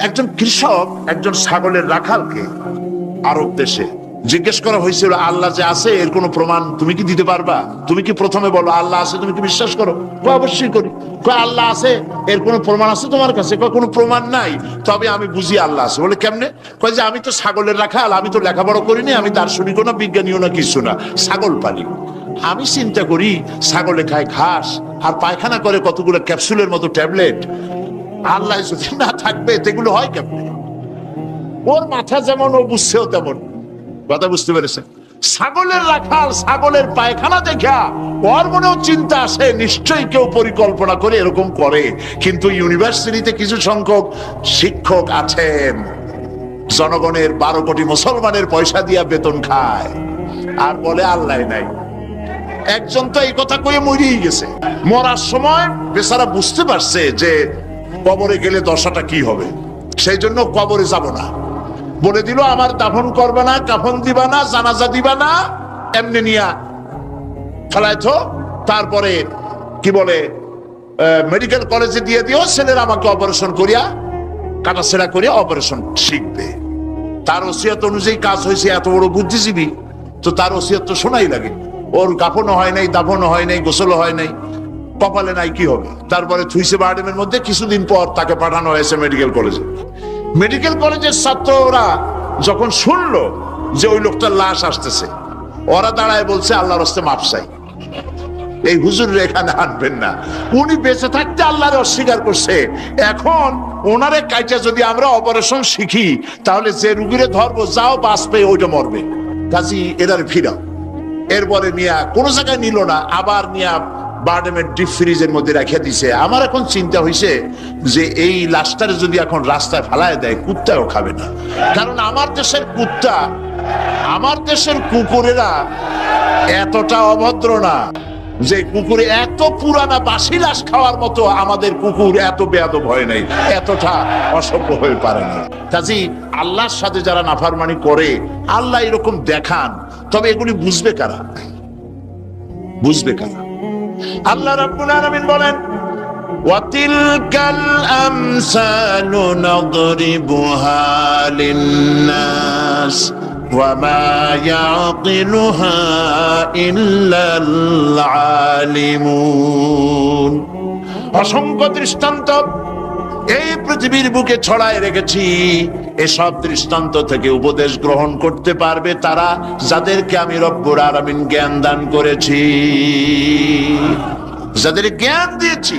একজন কৃষক একজন ছাগলের রাখালকে আরব দেশে জিজ্ঞেস করা হয়েছিল, আল্লাহ যে আছে এর কোনো প্রমাণ তুমি কি দিতে পারবা? তুমি কি প্রথমে বলো আল্লাহ আছে, তুমি কি বিশ্বাস করো? অবশ্যই করি। আল্লাহ আছে এর কোনো প্রমাণ আছে তোমার কাছে? কোনো প্রমাণ নাই, তবে আমি বুঝি আল্লাহ আছে। বলে কেমনে? কয় যে আমি তো ছাগলের রাখাল, আমি তো লেখাপড়া করিনি, আমি দার্শনিকও না বিজ্ঞানীও না কিছু না, ছাগল পালি। আমি চিন্তা করি ছাগলে খায় ঘাস আর পায়খানা করে কতগুলো ক্যাপসুলের মতো ট্যাবলেট, আল্লাহ যদি না থাকবে এগুলো হয় কেমনে? ওর মাথা যেমন ও বুঝছেও তেমন। কথা বুঝতে পেরেছেন? ছাগলের রাখাল ছাগলের পায়খানা দেখা ওর মনেও চিন্তা আসে, নিশ্চয়ই কেউ পরিকল্পনা করে এরকম করে। কিন্তু ইউনিভার্সিটিতে কিছু সংখ্যক শিক্ষক আছেন জনগণের 12 কোটি মুসলমানের পয়সা দিয়া বেতন খায় আর বলে আল্লাহ নাই। একজন তো এই কথা কয়ে মরেই গেছে। মরার সময় বেচারা বুঝতে পারছে যে কবরে গেলে দশাটা কি হবে, সেই জন্য কবরে যাব না। বলে দিল আমার দাফন করবে না, কাফন দিবা না, জানাজা দিবা না, এমনি নিয়া ফেলাইতো। তারপরে কি বলে মেডিকেল কলেজে দিয়ে দিও, ছেলেরা আমাকে অপারেশন করিয়া কাটাছেড়া করিয়া অপারেশন শিখবে। তার ওসিয়ত অনুযায়ী কাজ হয়েছে, এত বড় বুদ্ধিজীবী, তো তার ওসিয়ত তো শোনাই লাগে। ওর কাফনও হয় নাই, দাফনও হয় নাই, গোসলও হয় নাই, কপালে নাই, কি হবে? তারপরে থুইছে বারডেমের মধ্যে। কিছুদিন পর তাকে পাঠানো হয়েছে মেডিকেল কলেজে। মেডিকেল কলেজের ছাত্ররা যখন শুনলো যে ওই লোকটার লাশ আসতেছে, ওরা দাঁড়ায় বলছে আল্লাহর রাস্তায় মাপ চাই, এই হুজুর এখানে আনবেন না। উনি বেঁচে থাকতে আল্লাহরে অস্বীকার করছে, এখন ওনারে কাইটা যদি আমরা অপারেশন শিখি তাহলে যে রুগীরে ধরবো যাও বাঁচবে ওইটা মরবে, কাজী এদারে ফিরাও। এরপরে নিয়া কোনো জায়গায় নিল না, আবার নিয়া বারডেমের ডিপ ফ্রিজের মধ্যে রেখে দিছে। আমার এখন চিন্তা হয়েছে যে এই লাশটারে যদি এখন রাস্তায় ফেলায় দেয় কুত্তাও খাবে না, কারণ আমার দেশের কুত্তা, আমার দেশের কুকুরেরা এতটা অভদ্র না যে কুকুরে এত পুরানা বাসি লাশ খাওয়ার মতো আমাদের কুকুর এত বেয়াদব হয় নাই, এতটা অসভ্য হয়ে পারে না। কাজেই আল্লাহর সাথে যারা নাফরমানি করে আল্লাহ এরকম দেখান, তবে এগুলি বুঝবে কারা? বুঝবে কারা? আল্লাহ রাব্বুল আলামিন বলেন ওয়াতিলকাল আমসালু নাদরিবুহা লিন্নাস ওয়া মা ইয়াকিলুহা ইল্লাল আলিমুন। অসংখ্য দৃষ্টান্ত এই পৃথিবীর বুকে ছড়ায় রেখেছি, এসব দৃষ্টান্ত থেকে উপদেশ গ্রহণ করতে পারবে তারা যাদেরকে আমি রব্বুল আলামিন জ্ঞান দান করেছি, যাদের জ্ঞান দিয়েছি।